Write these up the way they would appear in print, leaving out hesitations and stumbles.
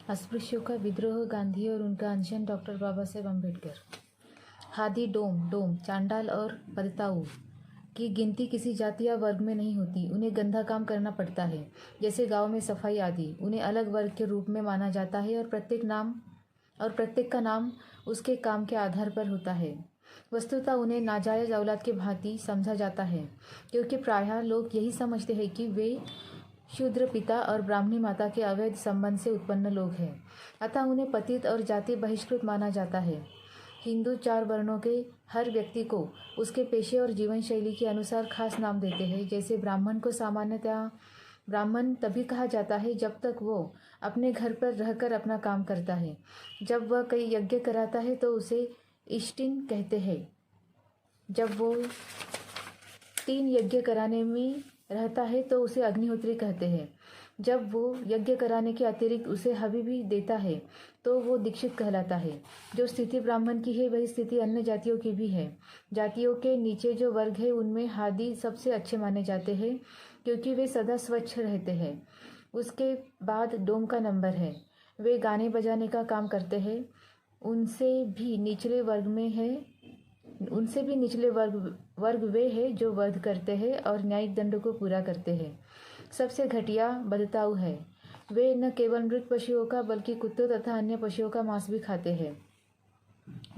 अस्पृश्यों का विद्रोह, गांधी और उनका अनशन, डॉक्टर बाबा साहेब अम्बेडकर। हादी डोम चांडाल और बदताऊ की गिनती किसी जाति या वर्ग में नहीं होती। उन्हें गंदा काम करना पड़ता है, जैसे गांव में सफाई आदि। उन्हें अलग वर्ग के रूप में माना जाता है और प्रत्येक का नाम उसके काम के आधार पर होता है। वस्तुतः उन्हें नाजायज औलाद के भांति समझा जाता है, क्योंकि प्रायः लोग यही समझते हैं कि वे शूद्र पिता और ब्राह्मणी माता के अवैध संबंध से उत्पन्न लोग हैं। अतः उन्हें पतित और जाति बहिष्कृत माना जाता है। हिंदू 4 वर्णों के हर व्यक्ति को उसके पेशे और जीवन शैली के अनुसार खास नाम देते हैं। जैसे ब्राह्मण को सामान्यतः ब्राह्मण तभी कहा जाता है जब तक वो अपने घर पर रहकर अपना काम करता है। जब वह कई यज्ञ कराता है तो उसे इष्टिन कहते हैं। जब वो 3 यज्ञ कराने में रहता है तो उसे अग्निहोत्री कहते हैं। जब वो यज्ञ कराने के अतिरिक्त उसे हवि भी देता है तो वो दीक्षित कहलाता है। जो स्थिति ब्राह्मण की है वही स्थिति अन्य जातियों की भी है। जातियों के नीचे जो वर्ग है उनमें हादी सबसे अच्छे माने जाते हैं, क्योंकि वे सदा स्वच्छ रहते हैं। उसके बाद डोम का नंबर है। वे गाने बजाने का काम करते हैं। उनसे भी निचले वर्ग वे हैं जो वध करते हैं और न्यायिक दंड को पूरा करते हैं। सबसे घटिया बदताऊ है। वे न केवल मृत पशुओं का बल्कि कुत्तों तथा अन्य पशुओं का मांस भी खाते हैं।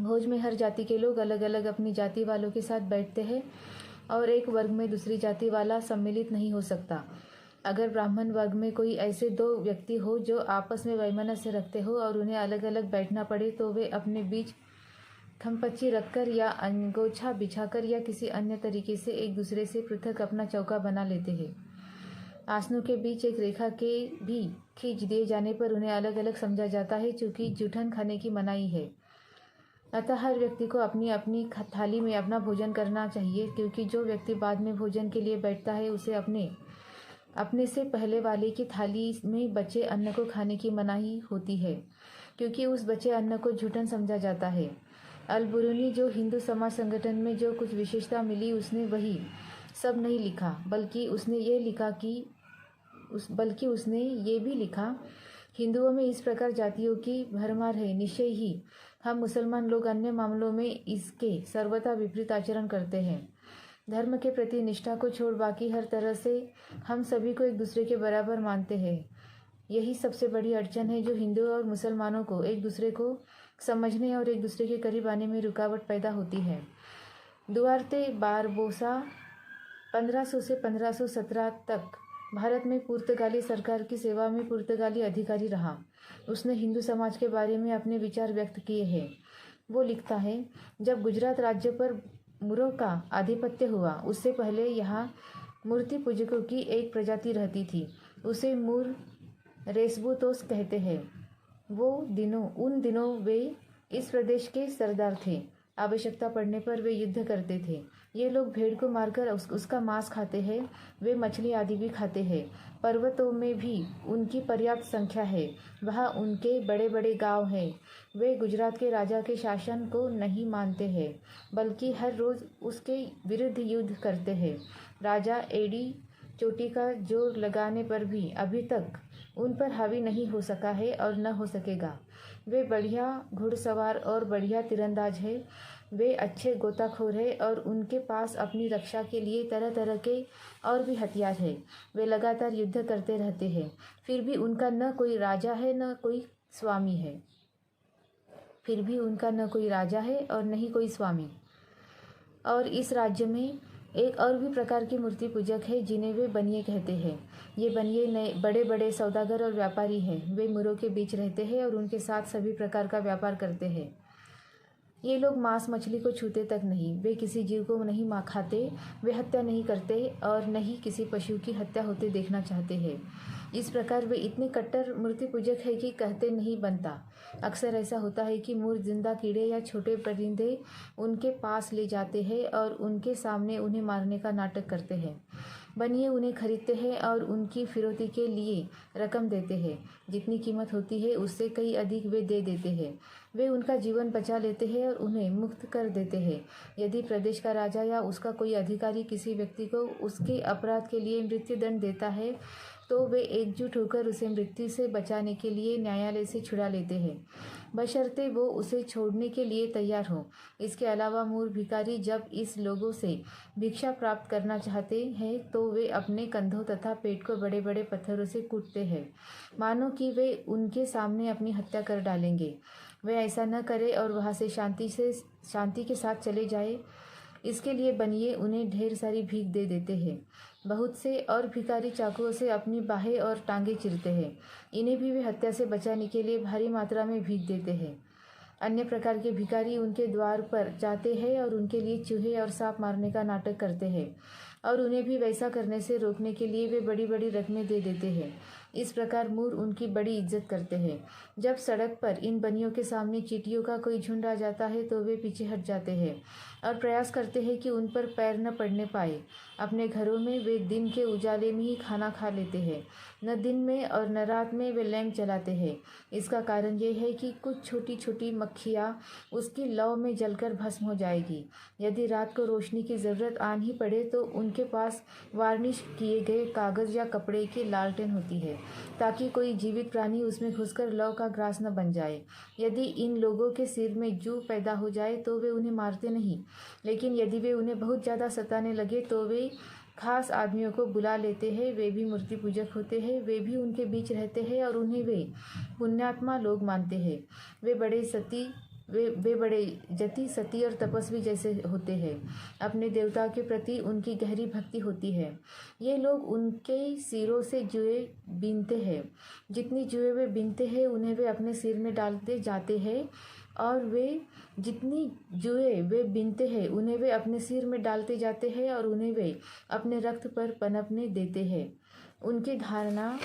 भोज में हर जाति के लोग अलग अलग अपनी जाति वालों के साथ बैठते हैं और एक वर्ग में दूसरी जाति वाला सम्मिलित नहीं हो सकता। अगर ब्राह्मण वर्ग में कोई ऐसे 2 व्यक्ति हो जो आपस में वैमनस्य रखते हो और उन्हें अलग अलग बैठना पड़े तो वे अपने बीच खम्पच्ची रखकर या अंगोछा बिछाकर या किसी अन्य तरीके से एक दूसरे से पृथक अपना चौका बना लेते हैं। आसनों के बीच एक रेखा के भी खींच दिए जाने पर उन्हें अलग अलग समझा जाता है, चूँकि जूठन खाने की मनाही है। अतः हर व्यक्ति को अपनी अपनी थाली में अपना भोजन करना चाहिए, क्योंकि जो व्यक्ति बाद में भोजन के लिए बैठता है उसे अपने से पहले वाले की थाली में बचे अन्न को खाने की मनाही होती है, क्योंकि उस बचे अन्न को जूठन समझा जाता है। अल-बुरूनी जो हिंदू समाज संगठन में जो कुछ विशेषता मिली उसने वही सब नहीं लिखा, बल्कि उसने ये भी लिखा, हिंदुओं में इस प्रकार जातियों की भरमार है। निश्चय ही हम मुसलमान लोग अन्य मामलों में इसके सर्वथा विपरीत आचरण करते हैं। धर्म के प्रति निष्ठा को छोड़ बाकी हर तरह से हम सभी को एक दूसरे के बराबर मानते हैं। यही सबसे बड़ी अड़चन है जो हिंदू और मुसलमानों को एक दूसरे को समझने और एक दूसरे के करीब आने में रुकावट पैदा होती है। दुआर्ते बारबोसा 1500 से 1517 तक भारत में पुर्तगाली सरकार की सेवा में पुर्तगाली अधिकारी रहा। उसने हिंदू समाज के बारे में अपने विचार व्यक्त किए हैं। वो लिखता है, जब गुजरात राज्य पर मुरों का आधिपत्य हुआ उससे पहले यहाँ मूर्ति पूजकों की एक प्रजाति रहती थी। उसे मूर रेसबुतोस कहते हैं। उन दिनों वे इस प्रदेश के सरदार थे। आवश्यकता पड़ने पर वे युद्ध करते थे। ये लोग भेड़ को मारकर उसका मांस खाते हैं। वे मछली आदि भी खाते हैं। पर्वतों में भी उनकी पर्याप्त संख्या है। वहाँ उनके बड़े बड़े गांव हैं। वे गुजरात के राजा के शासन को नहीं मानते हैं, बल्कि हर रोज़ उसके विरुद्ध युद्ध करते हैं। राजा एड़ी चोटी का जोर लगाने पर भी अभी तक उन पर हावी नहीं हो सका है और न हो सकेगा। वे बढ़िया घुड़सवार और बढ़िया तीरंदाज है। वे अच्छे गोताखोर है और उनके पास अपनी रक्षा के लिए तरह तरह के और भी हथियार है। वे लगातार युद्ध करते रहते हैं, फिर भी उनका न कोई राजा है न कोई स्वामी और न ही कोई स्वामी। और इस राज्य में एक और भी प्रकार की मूर्ति पूजक है जिन्हें वे बनिए कहते हैं। ये बनिए नए बड़े बड़े सौदागर और व्यापारी हैं। वे मुरों के बीच रहते हैं और उनके साथ सभी प्रकार का व्यापार करते हैं। ये लोग मांस मछली को छूते तक नहीं। वे किसी जीव को नहीं खाते। वे हत्या नहीं करते और न ही किसी पशु की हत्या होते देखना चाहते हैं। इस प्रकार वे इतने कट्टर मूर्ति पूजक है कि कहते नहीं बनता। अक्सर ऐसा होता है कि मूर्ख जिंदा कीड़े या छोटे परिंदे उनके पास ले जाते हैं और उनके सामने उन्हें मारने का नाटक करते हैं। बनिए उन्हें खरीदते हैं और उनकी फिरौती के लिए रकम देते हैं। जितनी कीमत होती है उससे कई अधिक वे दे देते हैं। वे उनका जीवन बचा लेते हैं और उन्हें मुक्त कर देते हैं। यदि प्रदेश का राजा या उसका कोई अधिकारी किसी व्यक्ति को उसके अपराध के लिए मृत्यु दंड देता है तो वे एकजुट होकर उसे मृत्यु से बचाने के लिए न्यायालय से छुड़ा लेते हैं, बशर्ते वो उसे छोड़ने के लिए तैयार हो। इसके अलावा मूर्ख भिखारी जब इस लोगों से भिक्षा प्राप्त करना चाहते हैं तो वे अपने कंधों तथा पेट को बड़े बड़े पत्थरों से कूटते हैं, मानो कि वे उनके सामने अपनी हत्या कर डालेंगे। वे ऐसा न करें और वहाँ से शांति के साथ चले जाए, इसके लिए बनिए उन्हें ढेर सारी भीख दे देते हैं। बहुत से और भिखारी चाकुओं से अपनी बाहें और टांगें चीरते हैं। इन्हें भी वे हत्या से बचाने के लिए भारी मात्रा में भीख देते हैं। अन्य प्रकार के भिखारी उनके द्वार पर जाते हैं और उनके लिए चूहे और सांप मारने का नाटक करते हैं, और उन्हें भी वैसा करने से रोकने के लिए वे बड़ी बड़ी रकमें दे देते हैं। इस प्रकार मूर उनकी बड़ी इज्जत करते हैं। जब सड़क पर इन बनियों के सामने चींटियों का कोई झुंड आ जाता है तो वे पीछे हट जाते हैं और प्रयास करते हैं कि उन पर पैर न पड़ने पाए। अपने घरों में वे दिन के उजाले में ही खाना खा लेते हैं। न दिन में और न रात में वे लैंप जलाते हैं। इसका कारण ये है कि कुछ छोटी छोटी मक्खियाँ उसकी लौ में जलकर भस्म हो जाएगी। यदि रात को रोशनी की ज़रूरत आन ही पड़े तो उनके पास वार्निश किए गए कागज़ या कपड़े की लालटेन होती है, ताकि कोई जीवित प्राणी उसमें घुसकर लौ का ग्रास न बन जाए। यदि इन लोगों के सिर में जू पैदा हो जाए तो वे उन्हें मारते नहीं, लेकिन यदि वे उन्हें बहुत ज़्यादा सताने लगे तो वे खास आदमियों को बुला लेते हैं। वे भी मूर्ति पूजक होते हैं, वे भी उनके बीच रहते हैं और उन्हें वे पुण्यात्मा लोग मानते हैं। वे बड़े जति, सती और तपस्वी जैसे होते हैं। अपने देवता के प्रति उनकी गहरी भक्ति होती है। ये लोग उनके सिरों से जुए बीनते हैं। जितनी जुए वे बीनते हैं उन्हें वे अपने सिर में डालते जाते हैं, और वे जितनी जुए वे बीनते हैं उन्हें वे अपने सिर में डालते जाते हैं और उन्हें वे अपने रक्त पर पनपने देते हैं। उनकी धारणा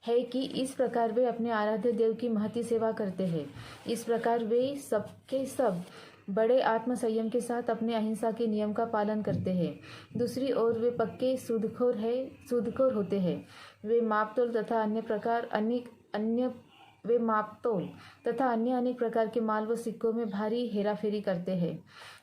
है कि इस प्रकार वे अपने आराध्य देव की महती सेवा करते हैं। इस प्रकार वे सबके सब बड़े आत्मसंयम के साथ अपने अहिंसा के नियम का पालन करते हैं। दूसरी ओर वे पक्के सूदखोर होते हैं। वे मापतोल तथा अन्य अनेक प्रकार के माल व सिक्कों में भारी हेराफेरी करते हैं।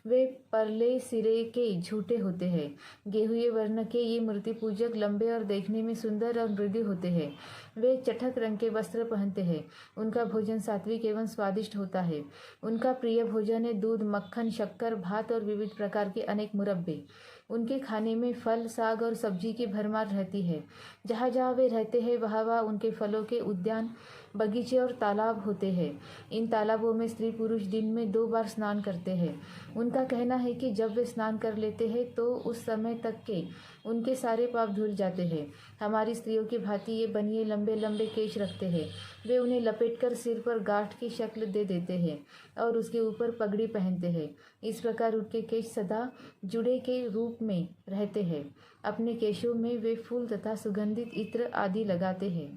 वे परले सिरे के झूठे होते हैं। गेहुए वर्ण के ये मूर्ति पूजक लंबे और देखने में सुंदर और मृदु होते हैं। वे चटक रंग के वस्त्र पहनते हैं। उनका भोजन सात्विक एवं स्वादिष्ट होता है। उनका प्रिय भोजन है दूध, मक्खन, शक्कर, भात और विविध प्रकार के अनेक मुरब्बे। उनके खाने में फल, साग और सब्जी की भरमार रहती है। जहाँ जहाँ वे रहते हैं वहाँ उनके फलों के उद्यान, बगीचे और तालाब होते हैं। इन तालाबों में स्त्री पुरुष दिन में 2 बार स्नान करते हैं। उनका कहना है कि जब वे स्नान कर लेते हैं तो उस समय तक के उनके सारे पाप धुल जाते हैं। हमारी स्त्रियों की भांति ये बनिए लंबे लंबे केश रखते हैं। वे उन्हें लपेटकर सिर पर गांठ की शक्ल दे देते हैं और उसके ऊपर पगड़ी पहनते हैं। इस प्रकार उनके केश सदा जुड़े के रूप में रहते हैं। अपने केशों में वे फूल तथा सुगंधित इत्र आदि लगाते हैं।